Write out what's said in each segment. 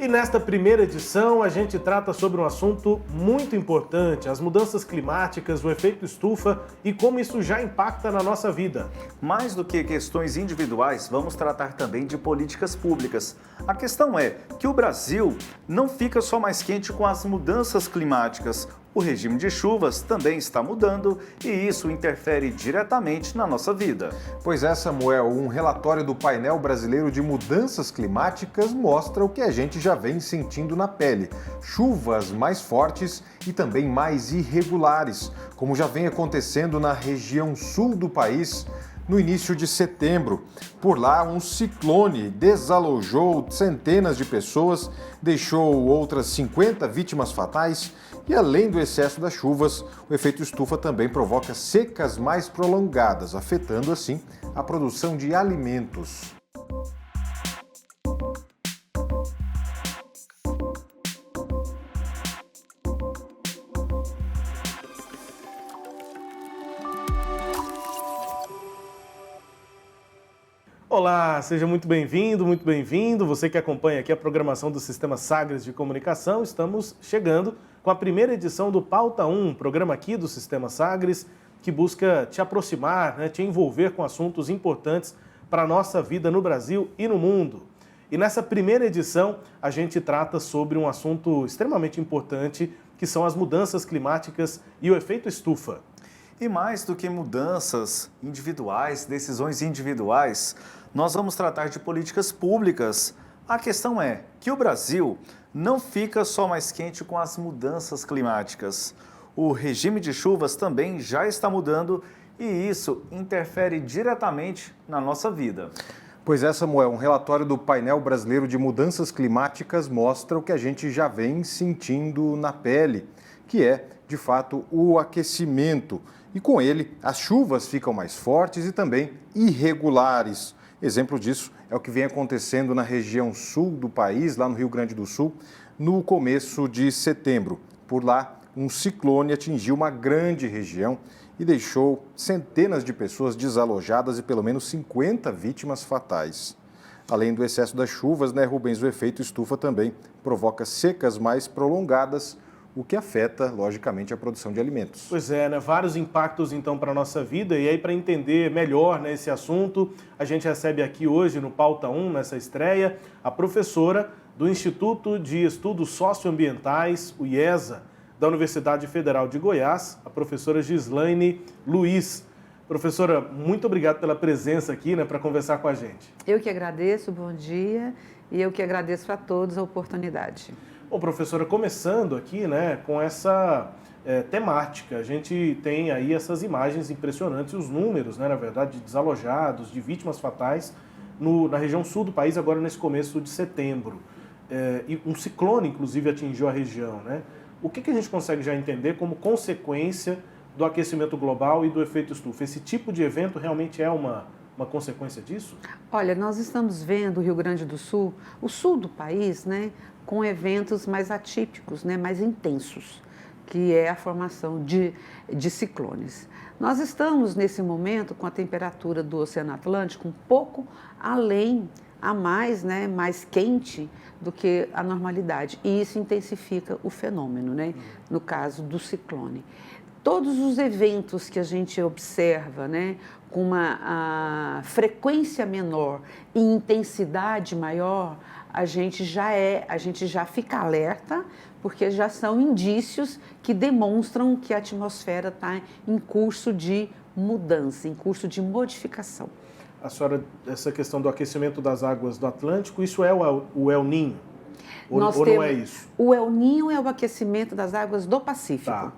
E nesta primeira edição a gente trata sobre um assunto muito importante, as mudanças climáticas, o efeito estufa e como isso já impacta na nossa vida. Mais do que questões individuais, vamos tratar também de políticas públicas. A questão é que o Brasil não fica só mais quente com as mudanças climáticas. O regime de chuvas também está mudando e isso interfere diretamente na nossa vida. Pois é, Samuel, um relatório do Painel Brasileiro de Mudanças Climáticas mostra o que a gente já vem sentindo na pele. Chuvas mais fortes e também mais irregulares, como já vem acontecendo na região sul do país. No início de setembro, por lá, um ciclone desalojou centenas de pessoas, deixou outras 50 vítimas fatais e, além do excesso das chuvas, o efeito estufa também provoca secas mais prolongadas, afetando, assim, a produção de alimentos. Olá, seja muito bem-vindo, muito bem-vindo. Você que acompanha aqui a programação do Sistema Sagres de Comunicação, estamos chegando com a primeira edição do Pauta 1, programa aqui do Sistema Sagres, que busca te aproximar, te envolver com assuntos importantes para a nossa vida no Brasil e no mundo. E nessa primeira edição, a gente trata sobre um assunto extremamente importante, que são as mudanças climáticas e o efeito estufa. E mais do que mudanças individuais, decisões individuais, nós vamos tratar de políticas públicas. A questão é que o Brasil não fica só mais quente com as mudanças climáticas. O regime de chuvas também já está mudando e isso interfere diretamente na nossa vida. Pois é, Samuel, um relatório do Painel Brasileiro de Mudanças Climáticas mostra o que a gente já vem sentindo na pele, que é, de fato, o aquecimento. E com ele, as chuvas ficam mais fortes e também irregulares. Exemplo disso é o que vem acontecendo na região sul do país, lá no Rio Grande do Sul, no começo de setembro. Por lá, um ciclone atingiu uma grande região e deixou centenas de pessoas desalojadas e pelo menos 50 vítimas fatais. Além do excesso das chuvas, Rubens, o efeito estufa também provoca secas mais prolongadas, o que afeta, logicamente, a produção de alimentos. Pois é, vários impactos, então, para a nossa vida. E aí, para entender melhor esse assunto, a gente recebe aqui hoje, no Pauta 1, nessa estreia, a professora do Instituto de Estudos Socioambientais, o IESA, da Universidade Federal de Goiás, a professora Gislaine Luiz. Professora, muito obrigado pela presença aqui, para conversar com a gente. Eu que agradeço, bom dia, e eu que agradeço a todos a oportunidade. Bom, professora, começando aqui, com essa temática, a gente tem aí essas imagens impressionantes, os números, na verdade, de desalojados, de vítimas fatais na região sul do país, agora nesse começo de setembro. E um ciclone, inclusive, atingiu a região, O que a gente consegue já entender como consequência do aquecimento global e do efeito estufa? Esse tipo de evento realmente é uma consequência disso? Olha, nós estamos vendo o Rio Grande do Sul, o sul do país, com eventos mais atípicos, mais intensos, que é a formação de ciclones. Nós estamos, nesse momento, com a temperatura do Oceano Atlântico um pouco mais quente do que a normalidade. E isso intensifica o fenômeno, no caso do ciclone. Todos os eventos que a gente observa, com uma frequência menor e intensidade maior, a gente já fica alerta, porque já são indícios que demonstram que a atmosfera está em curso de mudança, em curso de modificação. A senhora, essa questão do aquecimento das águas do Atlântico, isso é o El Niño? Ou não é isso? O El Niño é o aquecimento das águas do Pacífico. Tá.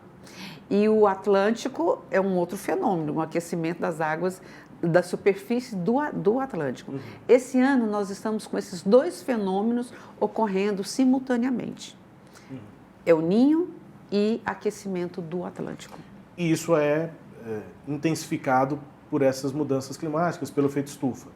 E o Atlântico é um outro fenômeno, um aquecimento das águas da superfície do Atlântico. Uhum. Esse ano nós estamos com esses dois fenômenos ocorrendo simultaneamente. Uhum. El Niño e aquecimento do Atlântico. E isso é intensificado por essas mudanças climáticas, pelo efeito estufa?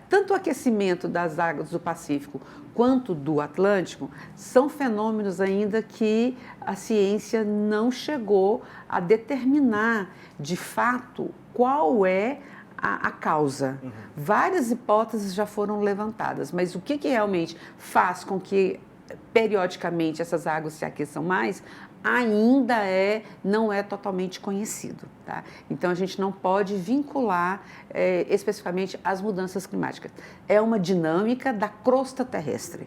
Tanto o aquecimento das águas do Pacífico quanto do Atlântico são fenômenos ainda que a ciência não chegou a determinar de fato qual é a causa. Várias hipóteses já foram levantadas, mas o que realmente faz com que periodicamente essas águas se aqueçam mais ainda não é totalmente conhecido. Tá? Então, a gente não pode vincular especificamente as mudanças climáticas. É uma dinâmica da crosta terrestre.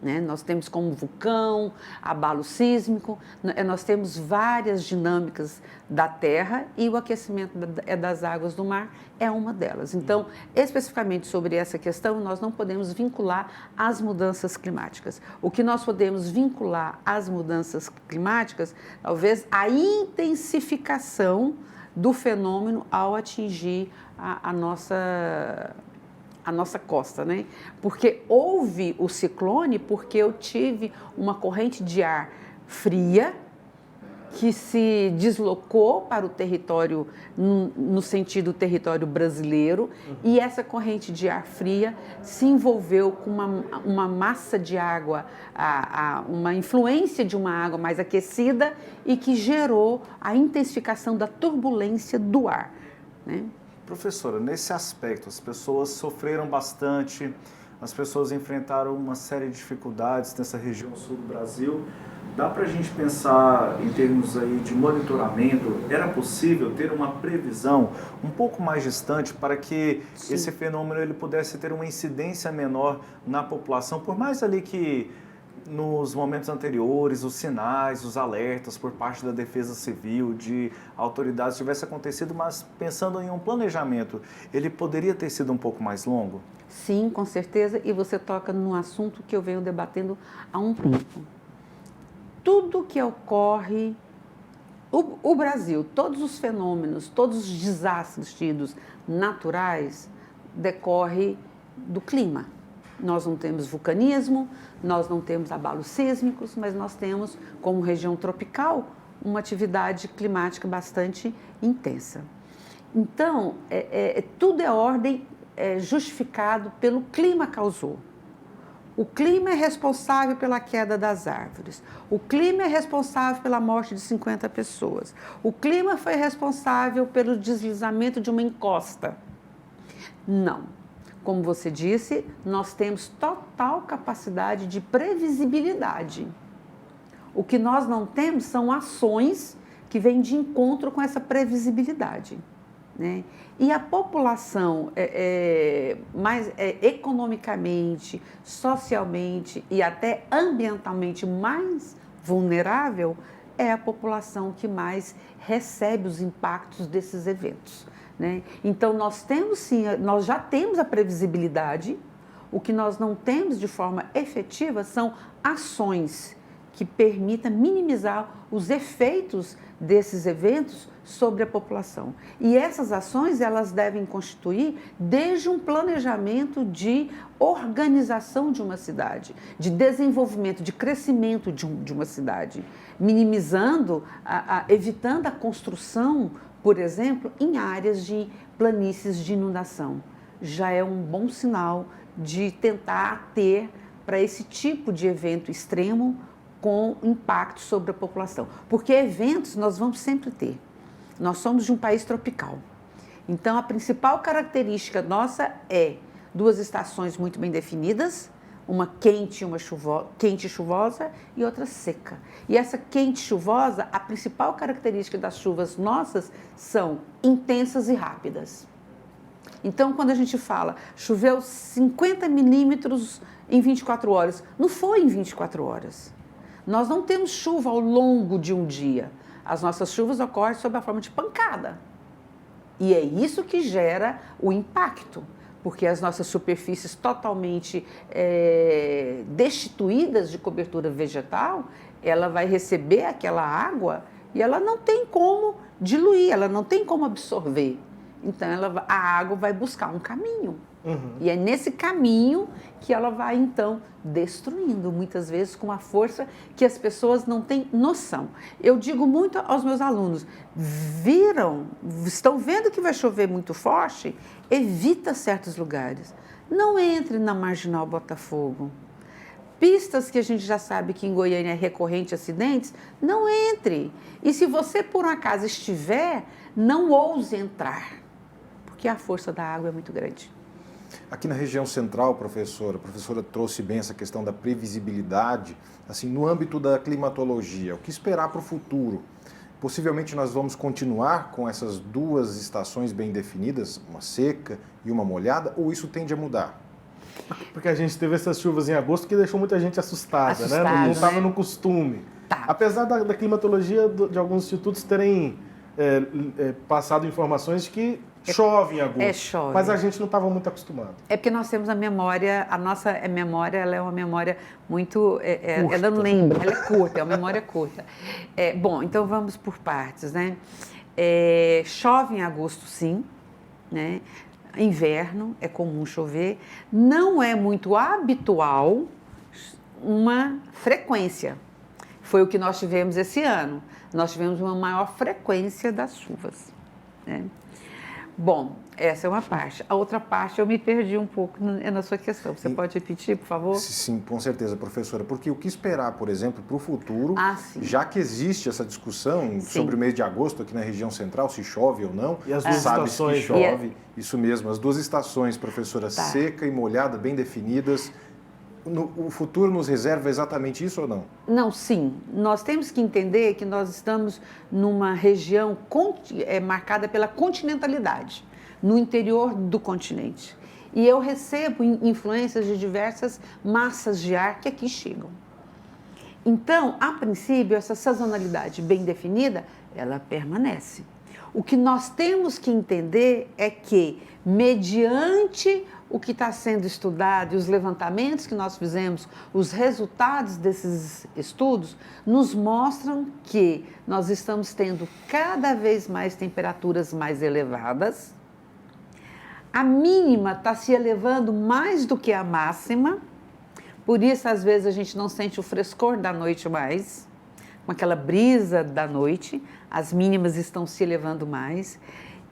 Né? Nós temos como vulcão, abalo sísmico, nós temos várias dinâmicas da Terra e o aquecimento das águas do mar é uma delas. Então, especificamente sobre essa questão, nós não podemos vincular às mudanças climáticas. O que nós podemos vincular às mudanças climáticas, talvez a intensificação do fenômeno ao atingir a nossa costa, né? Porque houve o ciclone, porque eu tive uma corrente de ar fria que se deslocou para o território, no sentido território brasileiro, e essa corrente de ar fria se envolveu com uma massa de água, uma influência de uma água mais aquecida e que gerou a intensificação da turbulência do ar, né? Professora, nesse aspecto, as pessoas sofreram bastante, as pessoas enfrentaram uma série de dificuldades nessa região sul do Brasil. Dá para a gente pensar em termos aí de monitoramento? Era possível ter uma previsão um pouco mais distante para que esse fenômeno ele pudesse ter uma incidência menor na população, por mais ali que nos momentos anteriores, os sinais, os alertas por parte da Defesa Civil, de autoridades tivesse acontecido, mas pensando em um planejamento, ele poderia ter sido um pouco mais longo? Sim, com certeza, e você toca num assunto que eu venho debatendo há um tempo. Tudo que ocorre, o Brasil, todos os fenômenos, todos os desastres tidos naturais, decorre do clima. Nós não temos vulcanismo, nós não temos abalos sísmicos, mas nós temos, como região tropical, uma atividade climática bastante intensa. Então, tudo é ordem justificado pelo clima causou. O clima é responsável pela queda das árvores. O clima é responsável pela morte de 50 pessoas. O clima foi responsável pelo deslizamento de uma encosta. Não. Como você disse, nós temos total capacidade de previsibilidade. O que nós não temos são ações que vêm de encontro com essa previsibilidade, né? E a população mais economicamente, socialmente e até ambientalmente mais vulnerável é a população que mais recebe os impactos desses eventos, né? Então, nós já temos a previsibilidade. O que nós não temos de forma efetiva são ações que permitam minimizar os efeitos desses eventos sobre a população. E essas ações, elas devem constituir desde um planejamento de organização de uma cidade, de desenvolvimento, de crescimento de uma cidade, minimizando, evitando a construção, por exemplo, em áreas de planícies de inundação. Já é um bom sinal de tentar ter para esse tipo de evento extremo com impacto sobre a população. Porque eventos nós vamos sempre ter. Nós somos de um país tropical. Então, a principal característica nossa é 2 estações muito bem definidas, uma quente e chuvosa e outra seca. E essa quente e chuvosa, a principal característica das chuvas nossas são intensas e rápidas. Então, quando a gente fala, choveu 50 milímetros em 24 horas, não foi em 24 horas. Nós não temos chuva ao longo de um dia. As nossas chuvas ocorrem sob a forma de pancada. E é isso que gera o impacto, porque as nossas superfícies totalmente destituídas de cobertura vegetal, ela vai receber aquela água e ela não tem como diluir, ela não tem como absorver. Então, a água vai buscar um caminho. E é nesse caminho que ela vai, então, destruindo, muitas vezes com uma força que as pessoas não têm noção. Eu digo muito aos meus alunos, estão vendo que vai chover muito forte? Evita certos lugares. Não entre na Marginal Botafogo. Pistas que a gente já sabe que em Goiânia é recorrente acidentes, não entre. E se você, por um acaso, estiver, não ouse entrar. Porque porque a força da água é muito grande. Aqui na região central, a professora trouxe bem essa questão da previsibilidade, assim, no âmbito da climatologia, o que esperar para o futuro? Possivelmente nós vamos continuar com essas duas estações bem definidas, uma seca e uma molhada, ou isso tende a mudar? Porque a gente teve essas chuvas em agosto que deixou muita gente assustada, né? Não estava no costume. Tá. Apesar da climatologia de alguns institutos terem passado informações de que chove em agosto. Chove. Mas a gente não estava muito acostumado. É porque nós temos a memória, a nossa memória, ela é uma memória muito... ela não lembra, ela é curta, é uma memória curta. Bom, então vamos por partes, né? Chove em agosto, sim, né? Inverno, é comum chover. Não é muito habitual uma frequência. Foi o que nós tivemos esse ano. Nós tivemos uma maior frequência das chuvas, né? Bom, essa é uma parte. A outra parte eu me perdi um pouco na sua questão. Você pode repetir, por favor? Sim, com certeza, professora. Porque o que esperar, por exemplo, para o futuro, já que existe essa discussão sobre o mês de agosto aqui na região central, se chove ou não, e as duas estações, que chove, isso mesmo, as duas estações, professora, seca e molhada, bem definidas. O futuro nos reserva exatamente isso ou não? Não, sim. Nós temos que entender que nós estamos numa região marcada pela continentalidade, no interior do continente. E eu recebo influências de diversas massas de ar que aqui chegam. Então, a princípio, essa sazonalidade bem definida, ela permanece. O que nós temos que entender é que, mediante o que está sendo estudado e os levantamentos que nós fizemos, os resultados desses estudos, nos mostram que nós estamos tendo cada vez mais temperaturas mais elevadas. A mínima está se elevando mais do que a máxima, por isso às vezes a gente não sente o frescor da noite mais, com aquela brisa da noite, as mínimas estão se elevando mais.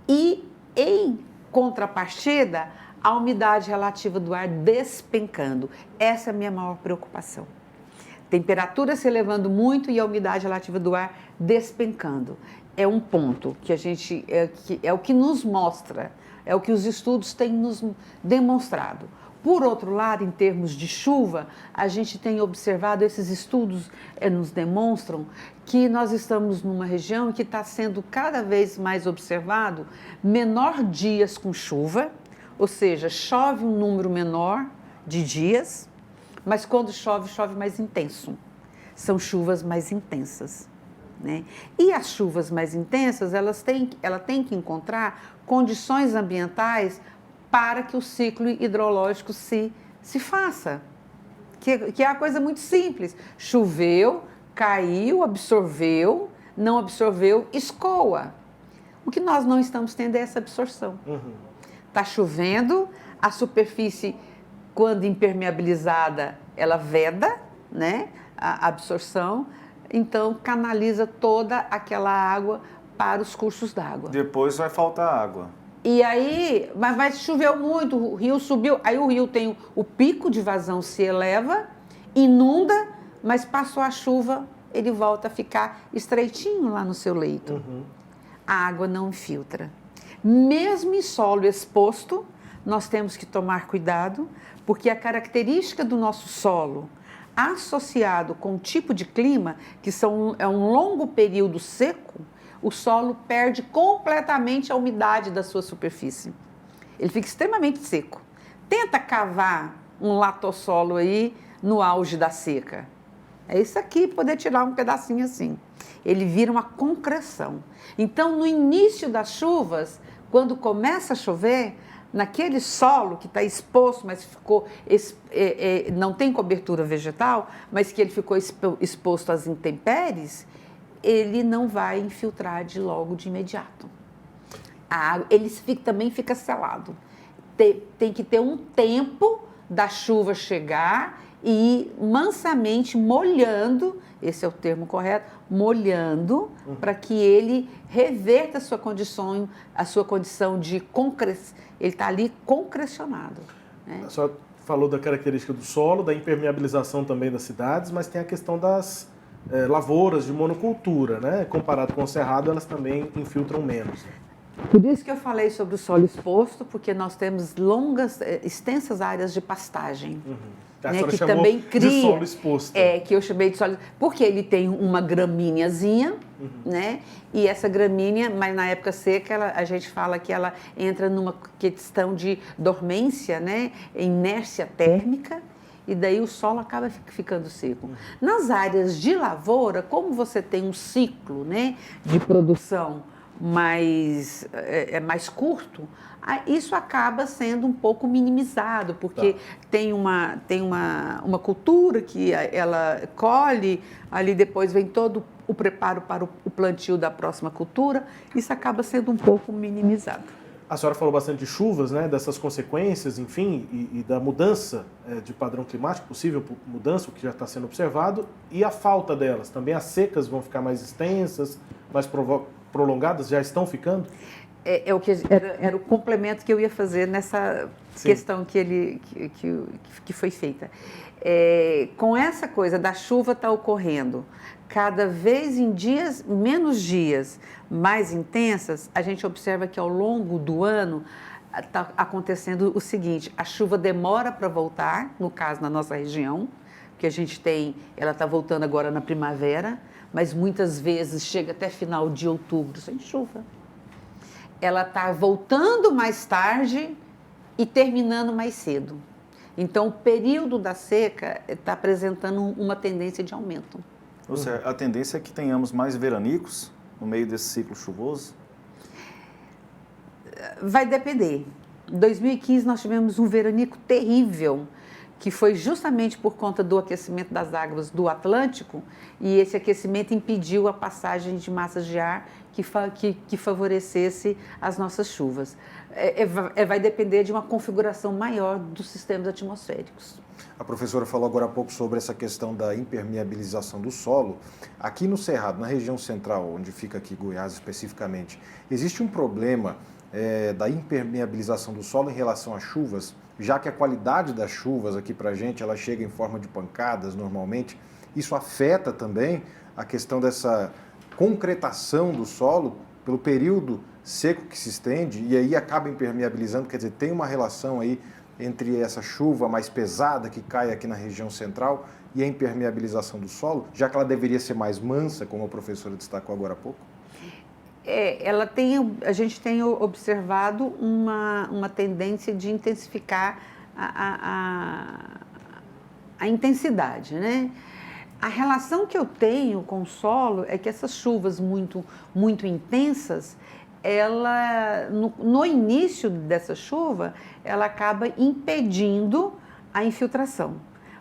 E em contrapartida, a umidade relativa do ar despencando. Essa é a minha maior preocupação. Temperatura se elevando muito e a umidade relativa do ar despencando. É um ponto que a gente é o que nos mostra, é o que os estudos têm nos demonstrado. Por outro lado, em termos de chuva, a gente tem observado, esses estudos nos demonstram que nós estamos numa região que está sendo cada vez mais observado menor dias com chuva, ou seja, chove um número menor de dias, mas quando chove, chove mais intenso. São chuvas mais intensas, né? E as chuvas mais intensas, ela tem que encontrar condições ambientais para que o ciclo hidrológico se faça. Que é uma coisa muito simples. Choveu, caiu, absorveu, não absorveu, escoa. O que nós não estamos tendo é essa absorção. Está chovendo, a superfície, quando impermeabilizada, ela veda, né, a absorção, então canaliza toda aquela água para os cursos d'água. Depois vai faltar água. E aí, mas choveu muito, o rio subiu, aí o rio tem o pico de vazão, se eleva, inunda, mas passou a chuva, ele volta a ficar estreitinho lá no seu leito. A água não infiltra. Mesmo em solo exposto, nós temos que tomar cuidado, porque a característica do nosso solo, associado com o tipo de clima, que é um longo período seco, o solo perde completamente a umidade da sua superfície. Ele fica extremamente seco. Tenta cavar um latossolo aí no auge da seca. É isso aqui, poder tirar um pedacinho assim. Ele vira uma concreção. Então, no início das chuvas, quando começa a chover, naquele solo que está exposto, mas ficou não tem cobertura vegetal, mas que ele ficou exposto às intempéries, ele não vai infiltrar logo de imediato. A água, ele também fica selado. Tem que ter um tempo da chuva chegar e ir mansamente molhando, esse é o termo correto, molhando, para que ele reverta a sua condição de concreção. Ele está ali concrecionado, né? A senhora falou da característica do solo, da impermeabilização também das cidades, mas tem a questão das lavouras de monocultura, né? Comparado com o cerrado, elas também infiltram menos. Por isso que eu falei sobre o solo exposto, porque nós temos extensas áreas de pastagem. A Né, senhora que chamou também cria, de solo exposto. Que eu chamei de solo, porque ele tem uma gramíneazinha, né? E essa gramínea, mas na época seca, a gente fala que ela entra numa questão de dormência, né? Inércia térmica, e daí o solo acaba ficando seco. Nas áreas de lavoura, como você tem um ciclo, né, de produção mais curto, isso acaba sendo um pouco minimizado, porque tem uma cultura que ela colhe, ali depois vem todo o preparo para o plantio da próxima cultura, isso acaba sendo um pouco minimizado. A senhora falou bastante de chuvas, né, dessas consequências, enfim, e da mudança de padrão climático, possível mudança, o que já está sendo observado, e a falta delas. Também as secas vão ficar mais extensas, mais prolongadas, já estão ficando? Era o complemento que eu ia fazer nessa questão que foi feita. Com essa coisa da chuva está ocorrendo cada vez em menos dias mais intensas, a gente observa que ao longo do ano está acontecendo o seguinte: a chuva demora para voltar, no caso na nossa região, que a gente ela está voltando agora na primavera, mas muitas vezes chega até final de outubro sem chuva. Ela está voltando mais tarde e terminando mais cedo. Então, o período da seca está apresentando uma tendência de aumento. Ou seja, a tendência é que tenhamos mais veranicos no meio desse ciclo chuvoso? Vai depender. Em 2015, nós tivemos um veranico terrível, que foi justamente por conta do aquecimento das águas do Atlântico, e esse aquecimento impediu a passagem de massas de ar que favorecesse as nossas chuvas. Vai depender de uma configuração maior dos sistemas atmosféricos. A professora falou agora há pouco sobre essa questão da impermeabilização do solo. Aqui no Cerrado, na região central, onde fica aqui Goiás especificamente, existe um problema da impermeabilização do solo em relação às chuvas, já que a qualidade das chuvas aqui para a gente, ela chega em forma de pancadas normalmente. Isso afeta também a questão dessa concretação do solo pelo período seco que se estende e aí acaba impermeabilizando, quer dizer, tem uma relação aí entre essa chuva mais pesada que cai aqui na região central e a impermeabilização do solo, já que ela deveria ser mais mansa, como a professora destacou agora há pouco? A gente tem observado uma tendência de intensificar a intensidade, né? A relação que eu tenho com o solo é que essas chuvas muito, muito intensas, no início dessa chuva, ela acaba impedindo a infiltração.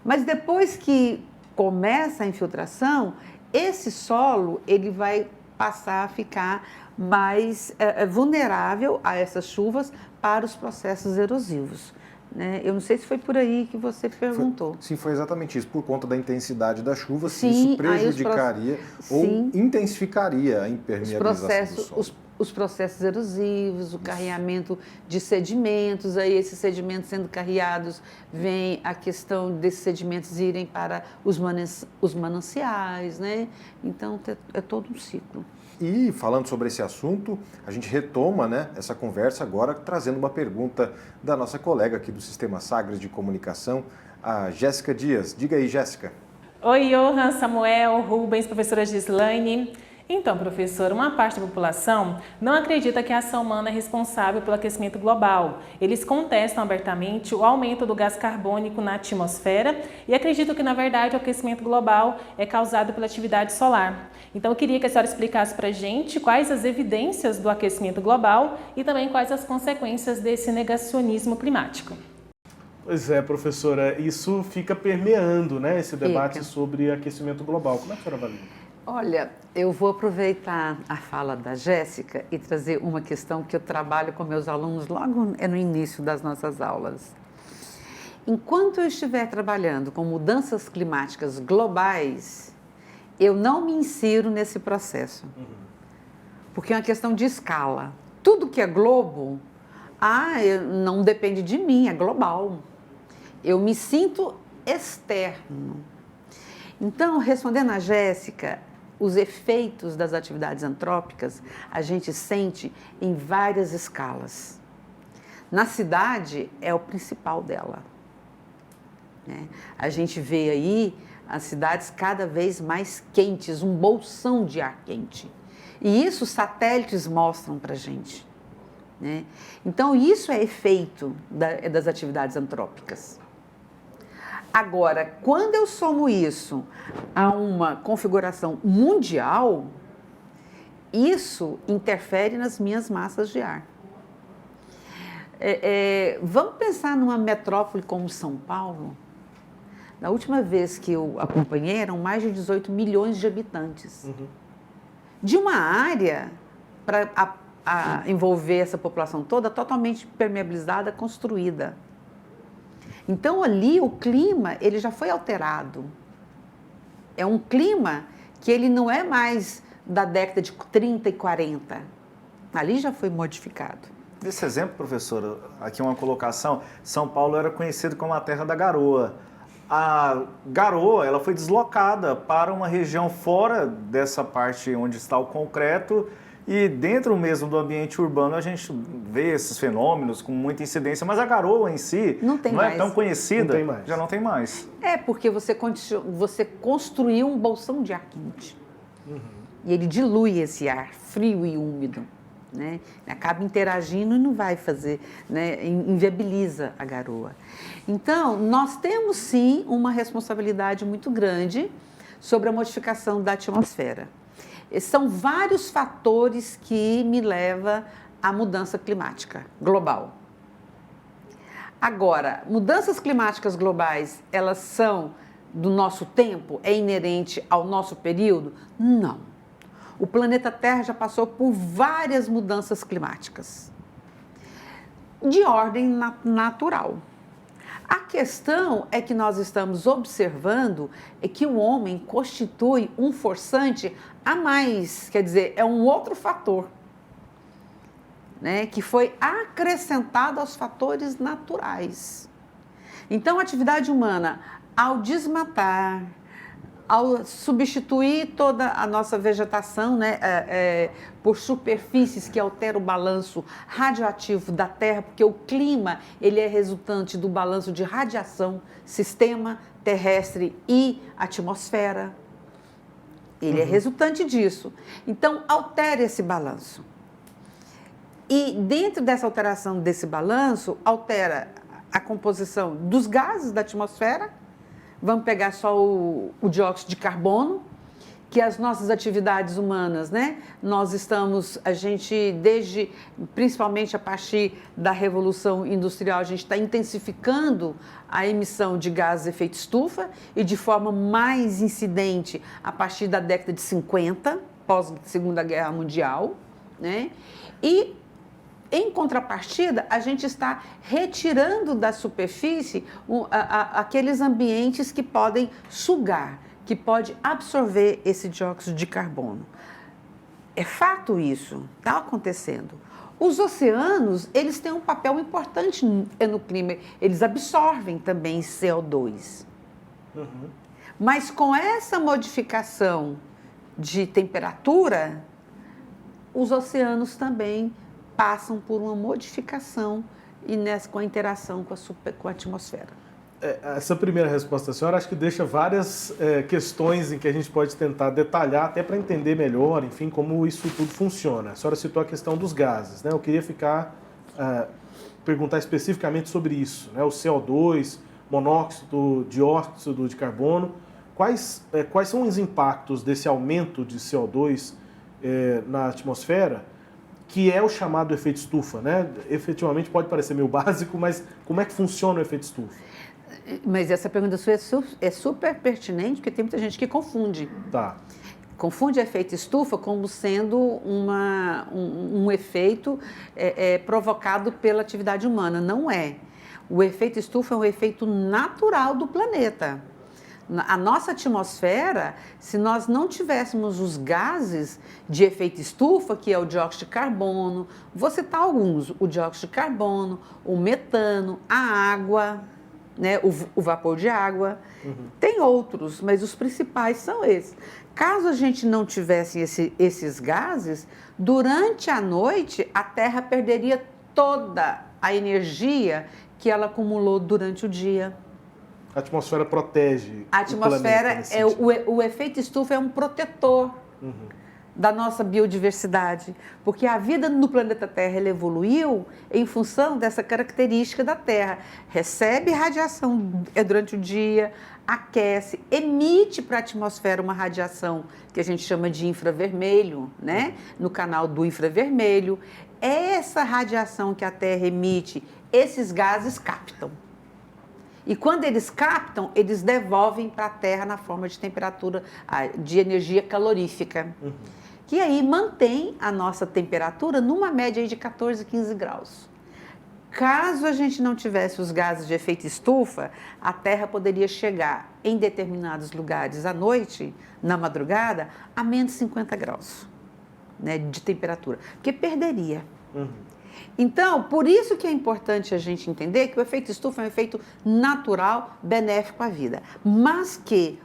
Mas depois que começa a infiltração, esse solo ele vai passar a ficar mais vulnerável a essas chuvas para os processos erosivos. Né? Eu não sei se foi por aí que você perguntou. Sim, foi exatamente isso. Por conta da intensidade da chuva, se isso prejudicaria ou intensificaria a impermeabilização do solo. Os processos erosivos, o carreamento de sedimentos, aí esses sedimentos sendo carreados, vem a questão desses sedimentos irem para os mananciais, né? Então, é todo um ciclo. E falando sobre esse assunto, a gente retoma, né, essa conversa agora trazendo uma pergunta da nossa colega aqui do Sistema Sagres de Comunicação, a Jéssica Dias. Diga aí, Jéssica. Oi, Johan, Samuel, Rubens, professora Gislaine. Então, professor, uma parte da população não acredita que a ação humana é responsável pelo aquecimento global. Eles contestam abertamente o aumento do gás carbônico na atmosfera e acreditam que, na verdade, o aquecimento global é causado pela atividade solar. Então, eu queria que a senhora explicasse para a gente quais as evidências do aquecimento global e também quais as consequências desse negacionismo climático. Pois é, professora, isso fica permeando, né, esse debate sobre aquecimento global. Como é que a senhora avalia? Olha, eu vou aproveitar a fala da Jéssica e trazer uma questão que eu trabalho com meus alunos logo no início das nossas aulas. Enquanto eu estiver trabalhando com mudanças climáticas globais, eu não me insiro nesse processo. Porque é uma questão de escala. Tudo que é globo, não depende de mim, é global. Eu me sinto externo. Então, respondendo a Jéssica, os efeitos das atividades antrópicas a gente sente em várias escalas. Na cidade é o principal dela, né? A gente vê aí as cidades cada vez mais quentes, um bolsão de ar quente. E isso os satélites mostram para a gente, né? Então, isso é efeito das atividades antrópicas. Agora, quando eu somo isso a uma configuração mundial, isso interfere nas minhas massas de ar. Vamos pensar numa metrópole como São Paulo? Na última vez que eu acompanhei, eram mais de 18 milhões de habitantes. De uma área para envolver essa população toda totalmente permeabilizada, construída. Então, ali, o clima, ele já foi alterado. É um clima que ele não é mais da década de 30 e 40. Ali já foi modificado. Nesse exemplo, professora, aqui uma colocação, São Paulo era conhecido como a terra da garoa. A garoa, ela foi deslocada para uma região fora dessa parte onde está o concreto e dentro mesmo do ambiente urbano a gente vê esses fenômenos com muita incidência, mas a garoa em si não é tão conhecida, já não tem mais. É porque você construiu um bolsão de ar quente. E ele dilui esse ar frio e úmido, né? Acaba interagindo e não vai fazer, né? Inviabiliza a garoa. Então, nós temos sim uma responsabilidade muito grande sobre a modificação da atmosfera. São vários fatores que me levam à mudança climática global. Agora, mudanças climáticas globais, elas são do nosso tempo? É inerente ao nosso período? Não. O planeta Terra já passou por várias mudanças climáticas de ordem natural. A questão é que nós estamos observando que o homem constitui um forçante a mais, quer dizer, é um outro fator, né, que foi acrescentado aos fatores naturais. Então, a atividade humana, ao desmatar, ao substituir toda a nossa vegetação, né, por superfícies que alteram o balanço radioativo da Terra, porque o clima ele é resultante do balanço de radiação, sistema terrestre e atmosfera. Ele é resultante disso. Então, altera esse balanço. E dentro dessa alteração desse balanço, altera a composição dos gases da atmosfera. Vamos pegar só o dióxido de carbono, que as nossas atividades humanas, né? Principalmente a partir da Revolução Industrial, a gente está intensificando a emissão de gases de efeito estufa e de forma mais incidente a partir da década de 50, pós-Segunda Guerra Mundial, né? E em contrapartida, a gente está retirando da superfície aqueles ambientes que podem sugar, que pode absorver esse dióxido de carbono. É fato isso, está acontecendo. Os oceanos, eles têm um papel importante no clima, eles absorvem também CO2. Mas com essa modificação de temperatura, os oceanos também passam por uma modificação e com a interação com a atmosfera. Essa primeira resposta da senhora acho que deixa várias questões em que a gente pode tentar detalhar até para entender melhor, enfim, como isso tudo funciona. A senhora citou a questão dos gases, né? Eu queria perguntar especificamente sobre isso, né? O CO2, monóxido, dióxido de carbono. Quais são os impactos desse aumento de CO2 na atmosfera, que é o chamado efeito estufa, né? Efetivamente pode parecer meio básico, mas como é que funciona o efeito estufa? Mas essa pergunta sua é super pertinente, porque tem muita gente que confunde. Tá. Confunde efeito estufa como sendo um efeito provocado pela atividade humana. Não é. O efeito estufa é um efeito natural do planeta. A nossa atmosfera, se nós não tivéssemos os gases de efeito estufa, que é o dióxido de carbono, vou citar alguns, o dióxido de carbono, o metano, a água, né? O vapor de água. Tem outros, mas os principais são esses. Caso a gente não tivesse esses gases, durante a noite a Terra perderia toda a energia que ela acumulou durante o dia. A atmosfera protege. A atmosfera, o efeito estufa é um protetor da nossa biodiversidade, porque a vida no planeta Terra ela evoluiu em função dessa característica da Terra. Recebe radiação durante o dia, aquece, emite para a atmosfera uma radiação que a gente chama de infravermelho, né? No canal do infravermelho. Essa radiação que a Terra emite, esses gases captam. E quando eles captam, eles devolvem para a Terra na forma de temperatura, de energia calorífica. Que aí mantém a nossa temperatura numa média aí de 14, 15 graus. Caso a gente não tivesse os gases de efeito estufa, a Terra poderia chegar em determinados lugares à noite, na madrugada, a menos 50 graus, né, de temperatura, porque perderia. Então, por isso que é importante a gente entender que o efeito estufa é um efeito natural, benéfico à vida, mas que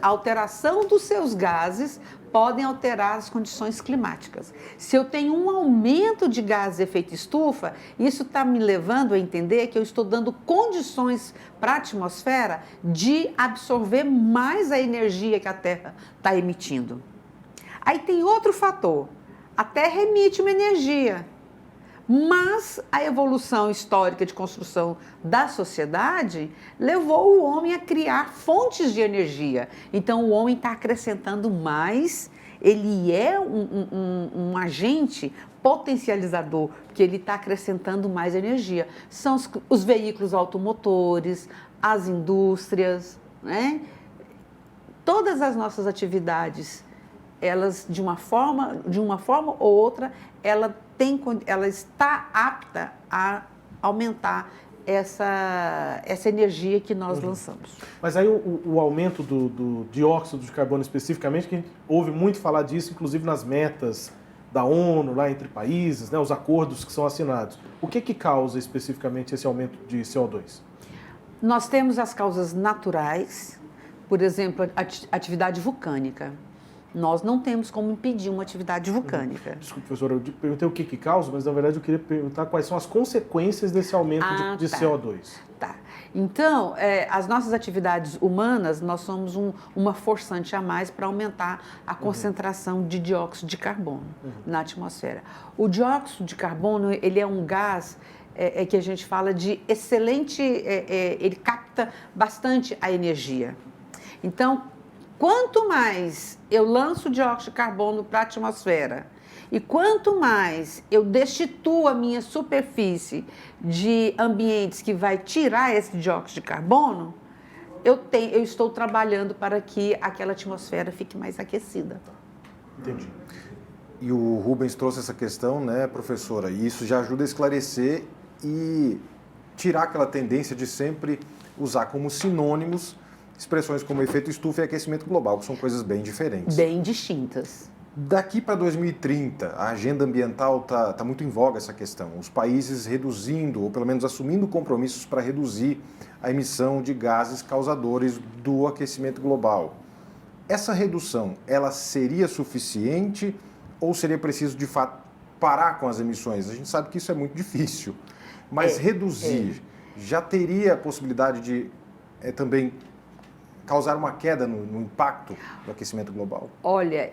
a alteração dos seus gases podem alterar as condições climáticas. Se eu tenho um aumento de gases de efeito estufa, isso está me levando a entender que eu estou dando condições para a atmosfera de absorver mais a energia que a Terra está emitindo. Aí tem outro fator. A Terra emite uma energia, mas a evolução histórica de construção da sociedade levou o homem a criar fontes de energia. Então, o homem está acrescentando mais, ele é um agente potencializador, porque ele está acrescentando mais energia. São os veículos automotores, as indústrias, né? Todas as nossas atividades, elas, de uma forma ou outra, ela está apta a aumentar essa energia que nós lançamos. Mas aí o aumento do dióxido de carbono especificamente, que a gente ouve muito falar disso, inclusive nas metas da ONU, lá entre países, né, os acordos que são assinados. O que causa especificamente esse aumento de CO2? Nós temos as causas naturais, por exemplo, a atividade vulcânica. Nós não temos como impedir uma atividade vulcânica. Desculpe, professora, eu perguntei o que causa, mas na verdade eu queria perguntar quais são as consequências desse aumento de CO2. Tá. Então, as nossas atividades humanas, nós somos uma forçante a mais para aumentar a concentração de dióxido de carbono na atmosfera. O dióxido de carbono, ele é um gás que a gente fala de excelente, ele capta bastante a energia. Então, quanto mais eu lanço dióxido de carbono para a atmosfera e quanto mais eu destituo a minha superfície de ambientes que vai tirar esse dióxido de carbono, eu estou trabalhando para que aquela atmosfera fique mais aquecida. Entendi. E o Rubens trouxe essa questão, né, professora? E isso já ajuda a esclarecer e tirar aquela tendência de sempre usar como sinônimos expressões como efeito estufa e aquecimento global, que são coisas bem diferentes. Bem distintas. Daqui para 2030, a agenda ambiental está muito em voga essa questão. Os países reduzindo, ou pelo menos assumindo compromissos para reduzir a emissão de gases causadores do aquecimento global. Essa redução, ela seria suficiente ou seria preciso, de fato, parar com as emissões? A gente sabe que isso é muito difícil, mas reduzir já teria a possibilidade de também causar uma queda no impacto do aquecimento global? Olha,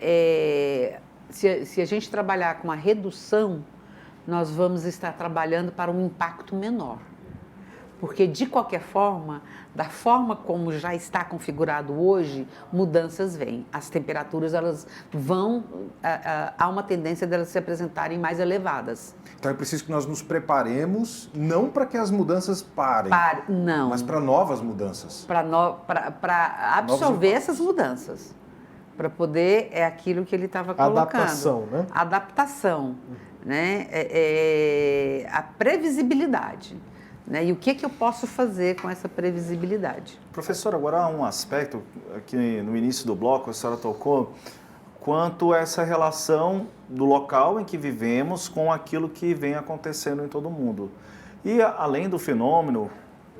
se a gente trabalhar com a redução, nós vamos estar trabalhando para um impacto menor. Porque, de qualquer forma, da forma como já está configurado hoje, mudanças vêm. As temperaturas, elas vão... há uma tendência delas se apresentarem mais elevadas. Então é preciso que nós nos preparemos, não para que as mudanças parem, não. mas para novas mudanças. Para absorver essas mudanças. Para poder, é aquilo que ele estava colocando. Adaptação, né? Adaptação, né? A previsibilidade. Né? E o que eu posso fazer com essa previsibilidade? Professor, agora há um aspecto que no início do bloco a senhora tocou, quanto a essa relação do local em que vivemos com aquilo que vem acontecendo em todo o mundo. E além do fenômeno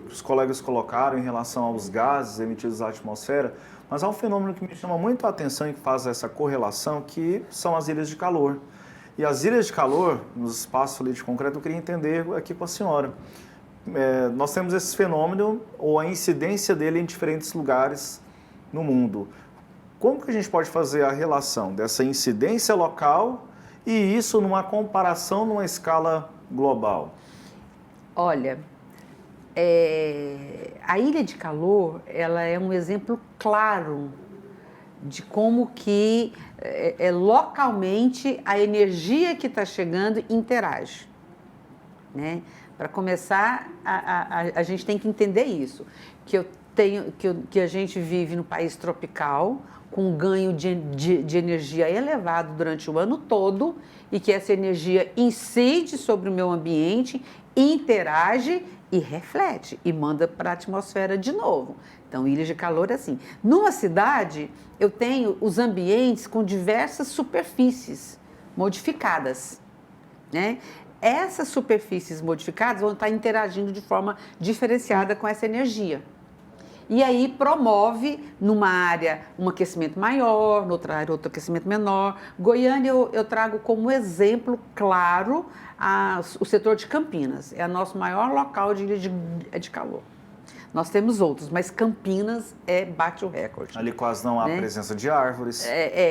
os colegas colocaram em relação aos gases emitidos à atmosfera, mas há um fenômeno que me chama muito a atenção e que faz essa correlação, que são as ilhas de calor. E as ilhas de calor, nos espaços ali de concreto, eu queria entender aqui com a senhora. Nós temos esse fenômeno, ou a incidência dele em diferentes lugares no mundo. Como que a gente pode fazer a relação dessa incidência local e isso numa comparação numa escala global? Olha, a ilha de calor, ela é um exemplo claro de como que localmente a energia que está chegando interage, né? Para começar, a gente tem que entender isso, que a gente vive no país tropical, com um ganho de energia elevado durante o ano todo, e que essa energia incide sobre o meio ambiente, interage e reflete, e manda para a atmosfera de novo. Então, ilhas de calor é assim. Numa cidade, eu tenho os ambientes com diversas superfícies modificadas, né? Essas superfícies modificadas vão estar interagindo de forma diferenciada com essa energia. E aí promove, numa área, um aquecimento maior, noutra área, outro aquecimento menor. Goiânia eu trago como exemplo claro o setor de Campinas. É o nosso maior local de ilha de calor. Nós temos outros, mas Campinas bate o recorde. Ali quase não há presença de árvores.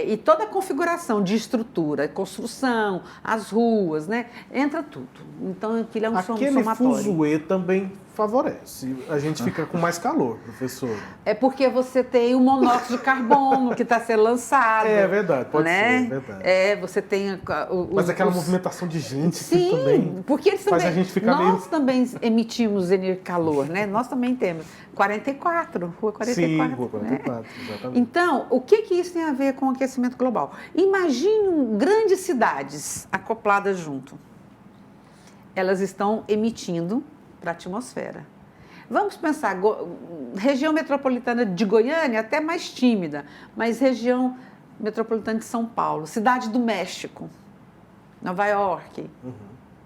E toda a configuração de estrutura, construção, as ruas, né? Entra tudo. Então, aquilo é um somatório. Aquele fuzuê também favorece. A gente fica com mais calor, professor. É porque você tem o monóxido de carbono que está sendo lançado. É verdade, pode né? ser, verdade. Você tem mas aquela movimentação de gente sim, que também porque eles também, faz a gente ficar nós também emitimos calor, né? Nós também temos. 44, Rua 44. Sim, Rua 44, né? exatamente. Então, o que isso tem a ver com o aquecimento global? Imagine grandes cidades acopladas junto. Elas estão emitindo para a atmosfera. Vamos pensar, região metropolitana de Goiânia até mais tímida, mas região metropolitana de São Paulo, Cidade do México, Nova York,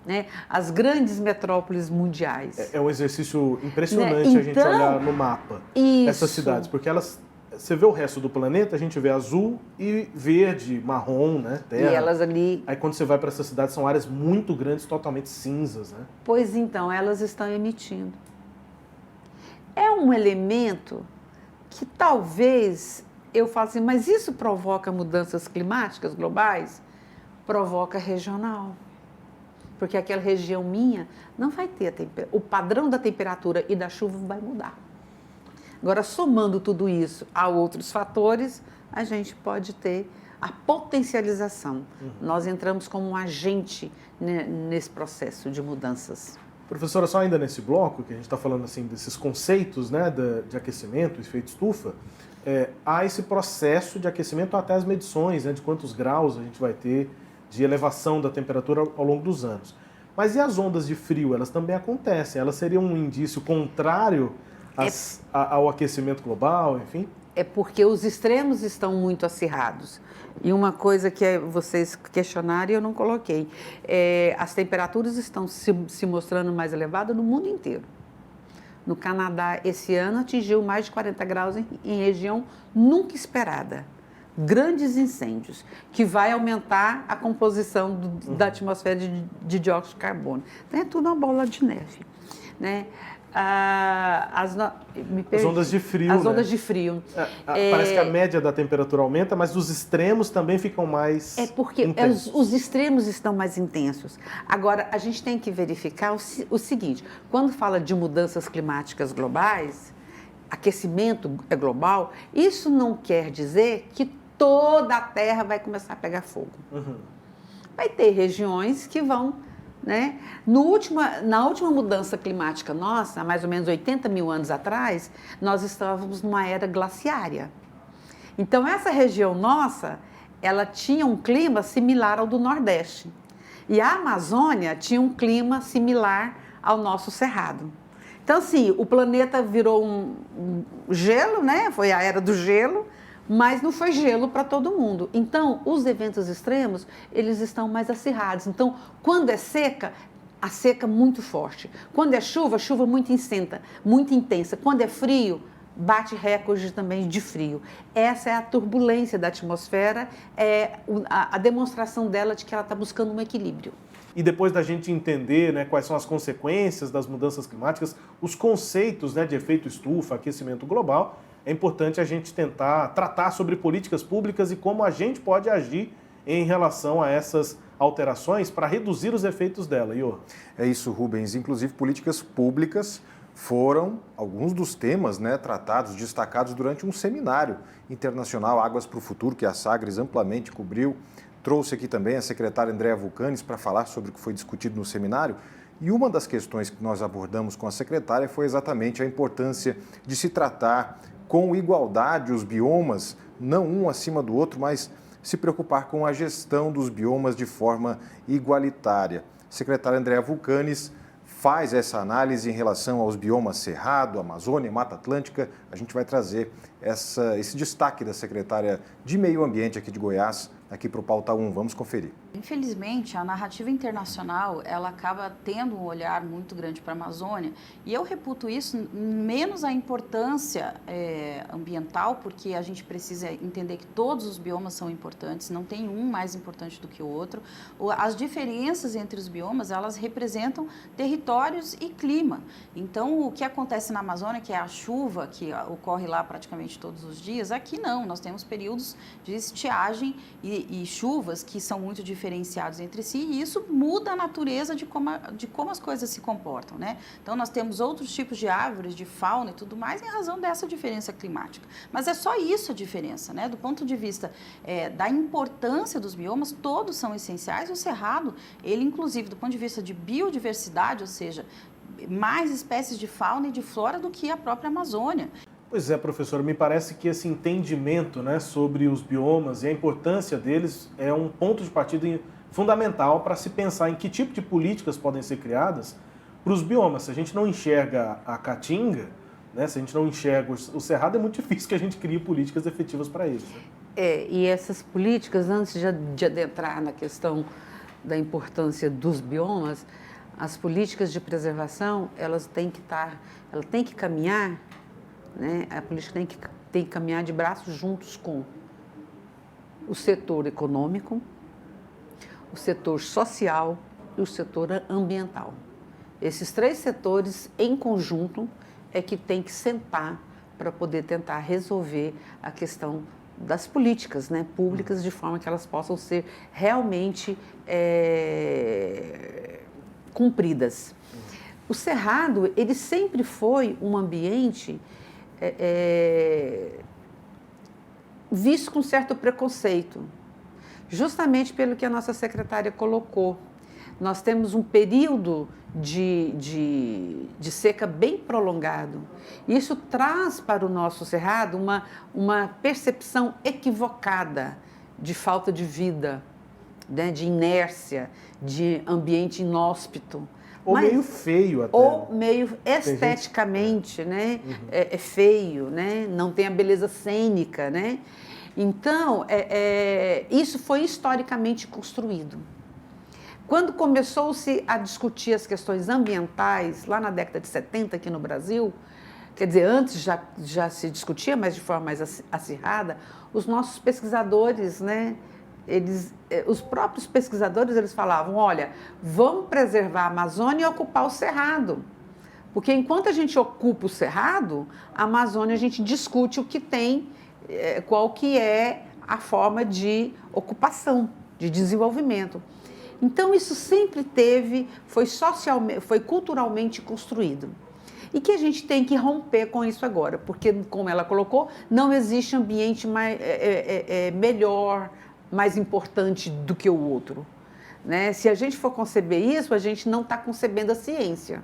né? As grandes metrópoles mundiais. É um exercício impressionante, né? a gente olhar no mapa essas cidades, porque você vê o resto do planeta, a gente vê azul e verde, marrom, né, terra. E elas ali... Aí quando você vai para essas cidades, são áreas muito grandes, totalmente cinzas, né? Pois então, elas estão emitindo. É um elemento que talvez eu fale assim, mas isso provoca mudanças climáticas globais? Provoca regional. Porque aquela região minha não vai ter o padrão da temperatura e da chuva vai mudar. Agora, somando tudo isso a outros fatores, a gente pode ter a potencialização. Nós entramos como um agente nesse processo de mudanças. Professora, só ainda nesse bloco, que a gente está falando assim, desses conceitos, né, de aquecimento, efeito estufa, há esse processo de aquecimento até as medições, né, de quantos graus a gente vai ter de elevação da temperatura ao longo dos anos. Mas e as ondas de frio? Elas também acontecem. Elas seriam um indício contrário ao aquecimento global, enfim? É porque os extremos estão muito acirrados. E uma coisa que vocês questionaram e eu não coloquei, as temperaturas estão se mostrando mais elevadas no mundo inteiro. No Canadá, esse ano, atingiu mais de 40 graus em região nunca esperada. Grandes incêndios, que vai aumentar a composição da atmosfera de dióxido de carbono. Então, é tudo uma bola de neve, né? As ondas de frio, As ondas de frio. Parece que a média da temperatura aumenta, mas os extremos também ficam mais porque intensos. Os extremos estão mais intensos. Agora, a gente tem que verificar o seguinte, quando fala de mudanças climáticas globais, aquecimento global, isso não quer dizer que toda a Terra vai começar a pegar fogo. Vai ter regiões que vão... né? Na última mudança climática nossa, há mais ou menos 80 mil anos atrás, nós estávamos numa era glaciária. Então, essa região nossa, ela tinha um clima similar ao do Nordeste. E a Amazônia tinha um clima similar ao nosso Cerrado. Então, assim, o planeta virou um gelo, né? Foi a era do gelo, mas não foi gelo para todo mundo. Então, os eventos extremos, eles estão mais acirrados. Então, quando é seca, a seca muito forte. Quando é chuva, chuva muito intensa. Quando é frio, bate recorde também de frio. Essa é a turbulência da atmosfera, a demonstração dela de que ela está buscando um equilíbrio. E depois da gente entender, né, quais são as consequências das mudanças climáticas, os conceitos, né, de efeito estufa, aquecimento global, é importante a gente tentar tratar sobre políticas públicas e como a gente pode agir em relação a essas alterações para reduzir os efeitos dela. Ior. É isso, Rubens. Inclusive, políticas públicas foram alguns dos temas, né, tratados, destacados durante um seminário internacional Águas para o Futuro, que a Sagres amplamente cobriu. Trouxe aqui também a secretária Andréa Vulcanes para falar sobre o que foi discutido no seminário. E uma das questões que nós abordamos com a secretária foi exatamente a importância de se tratar com igualdade os biomas, não um acima do outro, mas se preocupar com a gestão dos biomas de forma igualitária. A secretária Andréa Vulcanes faz essa análise em relação aos biomas Cerrado, Amazônia, Mata Atlântica. A gente vai trazer esse destaque da secretária de Meio Ambiente aqui de Goiás, aqui para o Pauta 1. Vamos conferir. Infelizmente, a narrativa internacional, ela acaba tendo um olhar muito grande para a Amazônia, e eu reputo isso menos a importância ambiental, porque a gente precisa entender que todos os biomas são importantes, não tem um mais importante do que o outro. As diferenças entre os biomas, elas representam territórios e clima. Então, o que acontece na Amazônia, que é a chuva, que ocorre lá praticamente todos os dias, aqui não, nós temos períodos de estiagem e chuvas que são muito diferenciados entre si, e isso muda a natureza de como as coisas se comportam, né? Então, nós temos outros tipos de árvores, de fauna e tudo mais, em razão dessa diferença climática. Mas é só isso a diferença, né? Do ponto de vista da importância dos biomas, todos são essenciais. O Cerrado, ele, inclusive, do ponto de vista de biodiversidade, ou seja, mais espécies de fauna e de flora do que a própria Amazônia. Pois é, professor, me parece que esse entendimento, né, sobre os biomas e a importância deles é um ponto de partida fundamental para se pensar em que tipo de políticas podem ser criadas para os biomas. Se a gente não enxerga a caatinga, né, se a gente não enxerga o cerrado, é muito difícil que a gente crie políticas efetivas para eles. Né? E essas políticas, antes de adentrar na questão da importância dos biomas, as políticas de preservação, elas têm que caminhar, né? A política tem que caminhar de braços juntos com o setor econômico, o setor social e o setor ambiental. Esses três setores, em conjunto, é que tem que sentar para poder tentar resolver a questão das políticas, né, públicas, de forma que elas possam ser realmente cumpridas. O Cerrado, ele sempre foi um ambiente visto com certo preconceito, justamente pelo que a nossa secretária colocou. Nós temos um período de seca bem prolongado. Isso traz para o nosso Cerrado uma percepção equivocada de falta de vida, né, de inércia, de ambiente inóspito. Ou meio feio até. Ou meio esteticamente, né? É feio, né? Não tem a beleza cênica, né? Então, isso foi historicamente construído. Quando começou-se a discutir as questões ambientais, lá na década de 70 aqui no Brasil, quer dizer, antes já se discutia, mas de forma mais acirrada, os nossos pesquisadores, né? Os próprios pesquisadores, eles falavam, olha, vamos preservar a Amazônia e ocupar o Cerrado. Porque enquanto a gente ocupa o Cerrado, a Amazônia a gente discute o que tem, qual que é a forma de ocupação, de desenvolvimento. Então, isso sempre foi culturalmente construído. E que a gente tem que romper com isso agora, porque, como ela colocou, não existe ambiente melhor, mais importante do que o outro, né? Se a gente for conceber isso, a gente não está concebendo a ciência.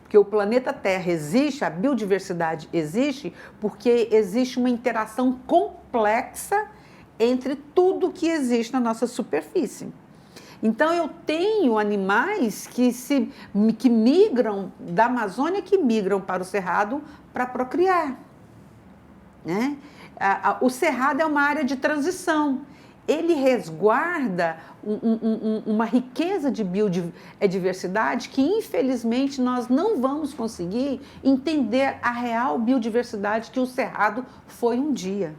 Porque o planeta Terra existe, a biodiversidade existe, porque existe uma interação complexa entre tudo que existe na nossa superfície. Então, eu tenho animais que migram da Amazônia, que migram para o Cerrado para procriar, né? O Cerrado é uma área de transição ele resguarda uma riqueza de biodiversidade que, infelizmente, nós não vamos conseguir entender a real biodiversidade que o Cerrado foi um dia.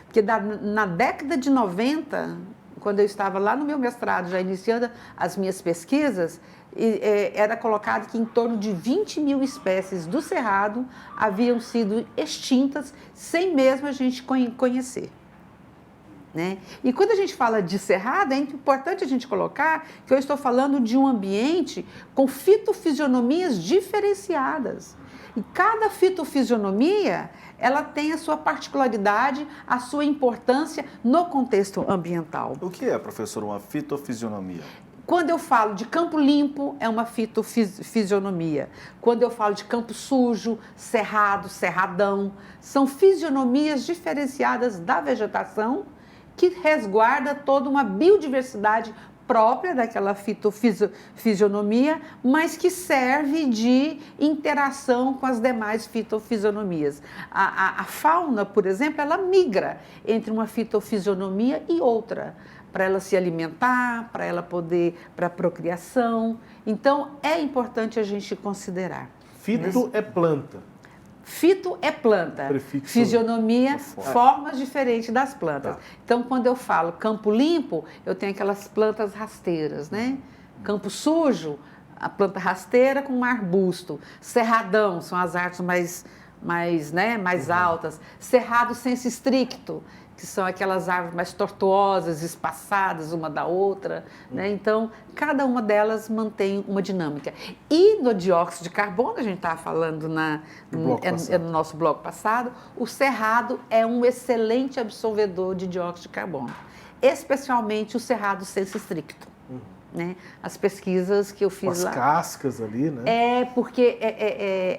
Porque na década de 90, quando eu estava lá no meu mestrado, já iniciando as minhas pesquisas, era colocado que em torno de 20 mil espécies do Cerrado haviam sido extintas sem mesmo a gente conhecer. Né? E quando a gente fala de Cerrado, é importante a gente colocar que eu estou falando de um ambiente com fitofisionomias diferenciadas. E cada fitofisionomia, ela tem a sua particularidade, a sua importância no contexto ambiental. O que é, professor, uma fitofisionomia? Quando eu falo de campo limpo, é uma fitofisionomia. Quando eu falo de campo sujo, cerrado, cerradão, são fisionomias diferenciadas da vegetação que resguarda toda uma biodiversidade própria daquela fitofisionomia, mas que serve de interação com as demais fitofisionomias. A fauna, por exemplo, ela migra entre uma fitofisionomia e outra, para ela se alimentar, para ela poder, para a procriação. Então, é importante a gente considerar. Fito é planta. Fito é planta, Prefixo fisionomia, formas diferentes das plantas. Tá. Então, quando eu falo campo limpo, eu tenho aquelas plantas rasteiras, né? Campo sujo, a planta rasteira com um arbusto. Cerradão, são as árvores mais altas. Cerrado senso estricto, que são aquelas árvores mais tortuosas, espaçadas uma da outra, né? Então, cada uma delas mantém uma dinâmica. E no dióxido de carbono, a gente estava falando no nosso bloco passado, o cerrado é um excelente absorvedor de dióxido de carbono, especialmente o cerrado senso estricto. Né? As pesquisas que eu fiz lá. As cascas ali, né? É, porque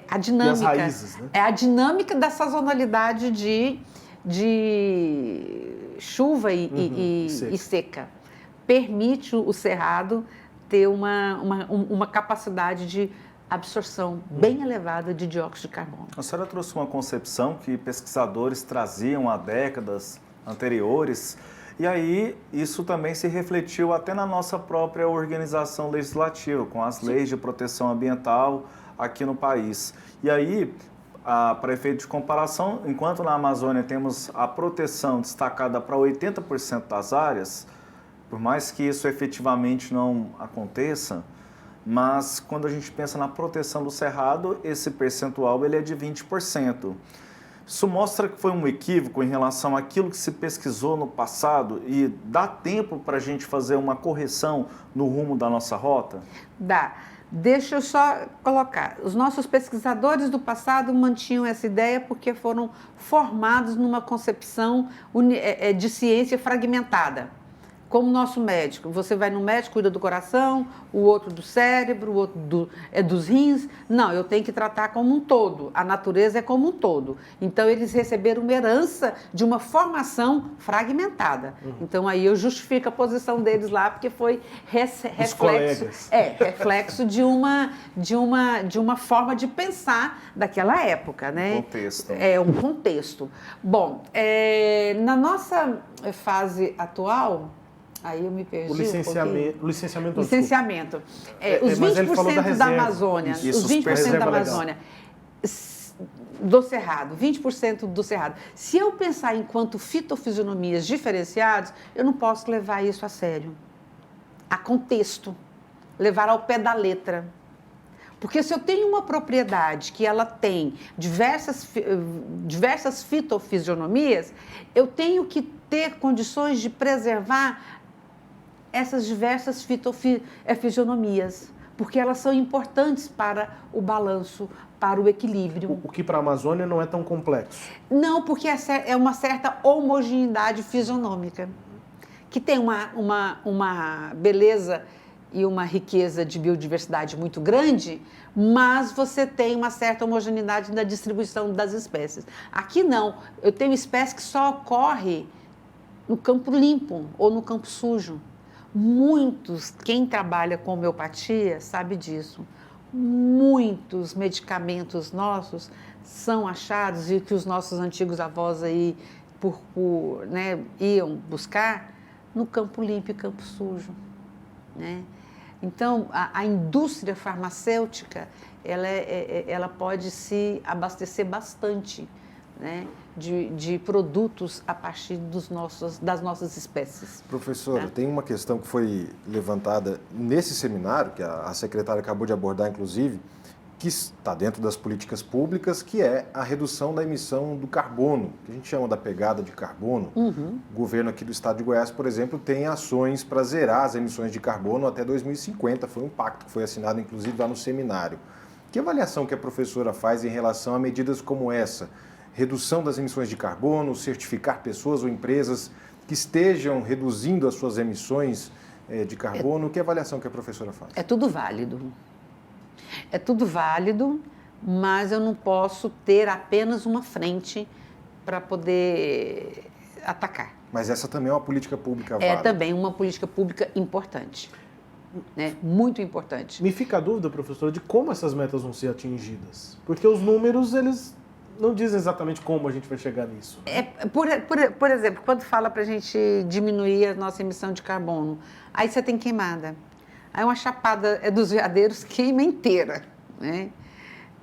a dinâmica. E as raízes, né? É a dinâmica da sazonalidade de chuva e seca. Permite o cerrado ter uma capacidade de absorção bem elevada de dióxido de carbono. A senhora trouxe uma concepção que pesquisadores traziam há décadas anteriores, e aí isso também se refletiu até na nossa própria organização legislativa, com as leis de proteção ambiental aqui no país. E aí, para efeito de comparação, enquanto na Amazônia temos a proteção destacada para 80% das áreas, por mais que isso efetivamente não aconteça, mas quando a gente pensa na proteção do cerrado, esse percentual ele é de 20%. Isso mostra que foi um equívoco em relação àquilo que se pesquisou no passado e dá tempo para a gente fazer uma correção no rumo da nossa rota? Dá. Deixa eu só colocar. Os nossos pesquisadores do passado mantinham essa ideia porque foram formados numa concepção de ciência fragmentada. Como nosso médico, você vai no médico, cuida do coração, o outro do cérebro, o outro dos rins. Não, eu tenho que tratar como um todo. A natureza é como um todo. Então, eles receberam uma herança de uma formação fragmentada. Então, aí eu justifico a posição deles lá, porque foi reflexo de uma forma de pensar daquela época, né? Contexto. É um contexto. Bom, na nossa fase atual. Aí eu me perdi. O licenciamento. Licenciamento. Os mas ele falou 20% da Amazônia. Isso, Os 20% da Amazônia do Cerrado, 20% do Cerrado. Se eu pensar enquanto fitofisionomias diferenciadas, eu não posso levar isso a sério. A contexto. Levar ao pé da letra. Porque se eu tenho uma propriedade que ela tem diversas fitofisionomias, eu tenho que ter condições de preservar essas diversas fitofisionomias, porque elas são importantes para o balanço, para o equilíbrio. O que para a Amazônia não é tão complexo. Não, porque é uma certa homogeneidade fisionômica, que tem uma beleza e uma riqueza de biodiversidade muito grande, mas você tem uma certa homogeneidade na distribuição das espécies. Aqui não, eu tenho espécie que só ocorre no campo limpo ou no campo sujo. Quem trabalha com homeopatia sabe disso. Muitos medicamentos nossos são achados e que os nossos antigos avós aí iam buscar no campo limpo e campo sujo, né? Então, a indústria farmacêutica, ela pode se abastecer bastante, né, de produtos a partir das nossas espécies. Professora, né? Tem uma questão que foi levantada nesse seminário, que a secretária acabou de abordar, inclusive, que está dentro das políticas públicas, que é a redução da emissão do carbono, que a gente chama da pegada de carbono. O governo aqui do estado de Goiás, por exemplo, tem ações para zerar as emissões de carbono até 2050. Foi um pacto que foi assinado, inclusive, lá no seminário. Que avaliação que a professora faz em relação a medidas como essa? Redução das emissões de carbono, certificar pessoas ou empresas que estejam reduzindo as suas emissões de carbono. Que avaliação que a professora faz? É tudo válido. É tudo válido, mas eu não posso ter apenas uma frente para poder atacar. Mas essa também é uma política pública válida. É também uma política pública importante, né? Muito importante. Me fica a dúvida, professora, de como essas metas vão ser atingidas. Porque os números, eles não dizem exatamente como a gente vai chegar nisso. Por exemplo, quando fala para a gente diminuir a nossa emissão de carbono, aí você tem queimada. Aí uma chapada dos veadeiros queima inteira, né?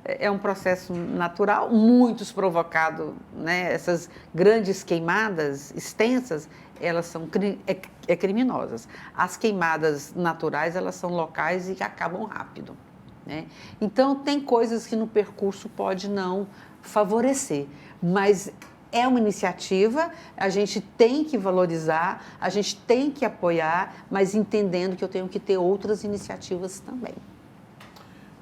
É um processo natural, muitos provocado, né? Essas grandes queimadas extensas, elas são criminosas. As queimadas naturais, elas são locais e que acabam rápido, né? Então, tem coisas que no percurso pode não favorecer, mas é uma iniciativa, a gente tem que valorizar, a gente tem que apoiar, mas entendendo que eu tenho que ter outras iniciativas também.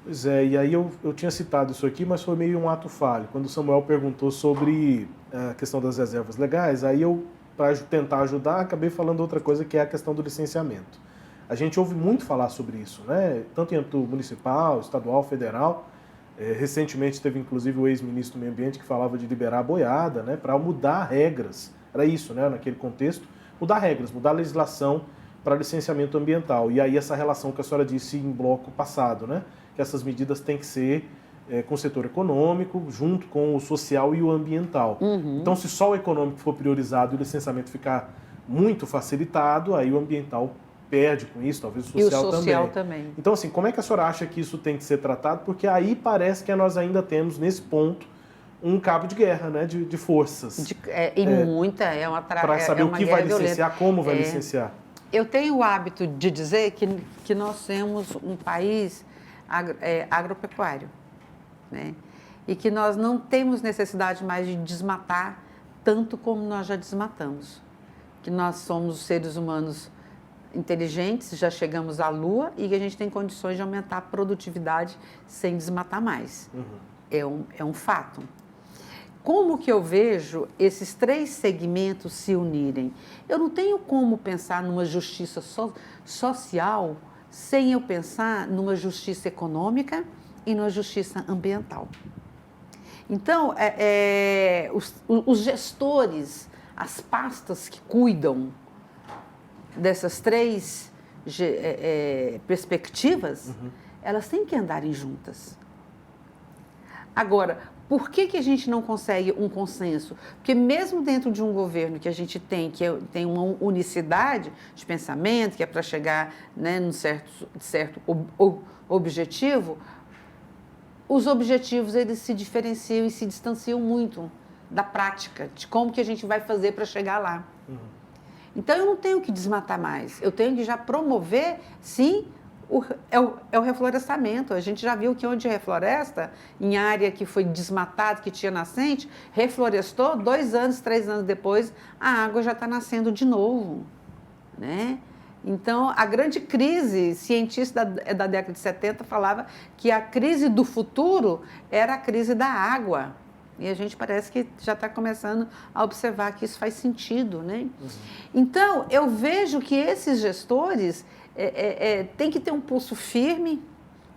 Pois é, e aí eu tinha citado isso aqui, mas foi meio um ato falho. Quando o Samuel perguntou sobre a questão das reservas legais, aí eu, para tentar ajudar, acabei falando outra coisa, que é a questão do licenciamento. A gente ouve muito falar sobre isso, né? Tanto em âmbito municipal, estadual, federal. Recentemente teve inclusive o ex-ministro do Meio Ambiente que falava de liberar a boiada, né, para mudar regras. Era isso, né, naquele contexto, mudar regras, mudar a legislação para licenciamento ambiental. E aí essa relação que a senhora disse em bloco passado, né, que essas medidas têm que ser com o setor econômico, junto com o social e o ambiental. Então, se só o econômico for priorizado e o licenciamento ficar muito facilitado, aí o ambiental perde com isso, talvez o social, e o social também. Então, assim, como é que a senhora acha que isso tem que ser tratado? Porque aí parece que nós ainda temos, nesse ponto, um cabo de guerra, né, de forças. É uma para saber o que vai licenciar, como vai licenciar. Eu tenho o hábito de dizer que nós temos um país agropecuário, né? E que nós não temos necessidade mais de desmatar tanto como nós já desmatamos. Que nós somos seres humanos inteligentes, já chegamos à Lua e que a gente tem condições de aumentar a produtividade sem desmatar mais. É um fato. Como que eu vejo esses três segmentos se unirem? Eu não tenho como pensar numa justiça social sem eu pensar numa justiça econômica e numa justiça ambiental. Então, os gestores, as pastas que cuidam dessas três perspectivas, elas têm que andarem juntas. Agora, por que a gente não consegue um consenso? Porque mesmo dentro de um governo que a gente tem uma unicidade de pensamento, que é para chegar, né, num certo objetivo, os objetivos eles se diferenciam e se distanciam muito da prática, de como que a gente vai fazer para chegar lá. Então, eu não tenho que desmatar mais, eu tenho que já promover, sim, o reflorestamento. A gente já viu que onde refloresta, em área que foi desmatada, que tinha nascente, reflorestou, 2 anos, 3 anos depois, a água já está nascendo de novo, né? Então, a grande crise, cientista da década de 70 falava que a crise do futuro era a crise da água. E a gente parece que já está começando a observar que isso faz sentido, né? Então, eu vejo que esses gestores têm que ter um pulso firme,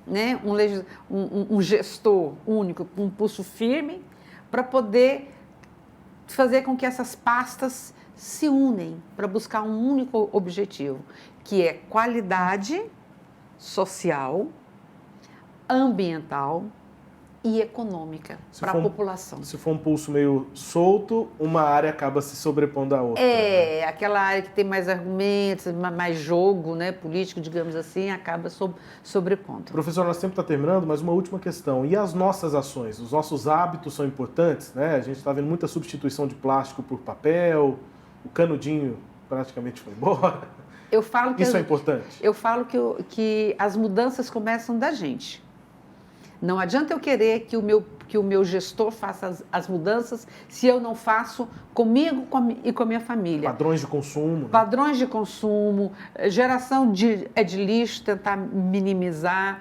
né? Um gestor único com um pulso firme para poder fazer com que essas pastas se unem para buscar um único objetivo, que é qualidade social, ambiental e econômica para a população. Se for um pulso meio solto, uma área acaba se sobrepondo à outra. Aquela área que tem mais argumentos, mais jogo, né, político, digamos assim, acaba sobrepondo. Professor, nosso tempo está terminando, mas uma última questão. E as nossas ações? Os nossos hábitos são importantes, né? A gente está vendo muita substituição de plástico por papel, o canudinho praticamente foi embora. Eu falo que isso é importante? Eu falo que as mudanças começam da gente. Não adianta eu querer que o meu gestor faça as mudanças se eu não faço comigo e com a minha família. Padrões de consumo. Né? Padrões de consumo, geração de lixo, tentar minimizar.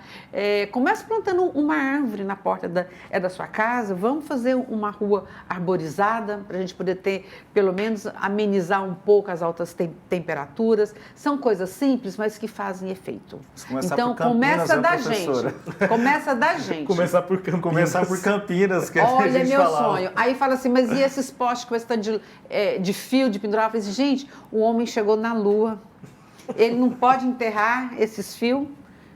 Comece plantando uma árvore na porta da sua casa, vamos fazer uma rua arborizada para a gente poder ter, pelo menos, amenizar um pouco as altas temperaturas. São coisas simples, mas que fazem efeito. Então, começa da gente. Começa da gente. Começar por Campinas. Começar por Campinas, que Olha, a gente meu falava. sonho. Aí fala assim, mas e esses postes com esse tanto de fio, de pendurar? Eu falei assim, gente, o homem chegou na Lua. Ele não pode enterrar esses fios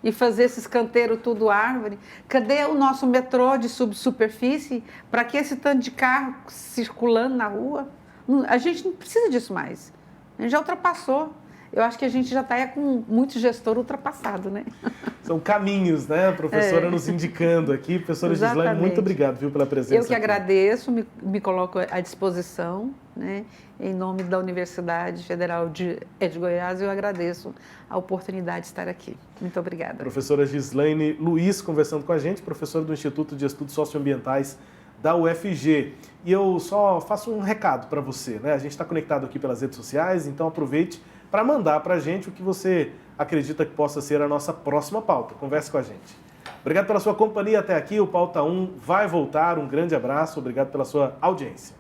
e fazer esses canteiros tudo árvore. Cadê o nosso metrô de subsuperfície? Para que esse tanto de carro circulando na rua? A gente não precisa disso mais. A gente já ultrapassou. Eu acho que a gente já está com muito gestor ultrapassado, né? São caminhos, né? A professora nos indicando aqui. Professora Gislaine, muito obrigado, viu, pela presença. Eu que aqui. agradeço, me coloco à disposição, né? Em nome da Universidade Federal de Goiás, eu agradeço a oportunidade de estar aqui. Muito obrigada. Professora Gislaine Luiz conversando com a gente, professora do Instituto de Estudos Socioambientais da UFG. E eu só faço um recado para você, né? A gente está conectado aqui pelas redes sociais, então aproveite para mandar para a gente o que você acredita que possa ser a nossa próxima pauta. Converse com a gente. Obrigado pela sua companhia até aqui. O Pauta 1 vai voltar. Um grande abraço. Obrigado pela sua audiência.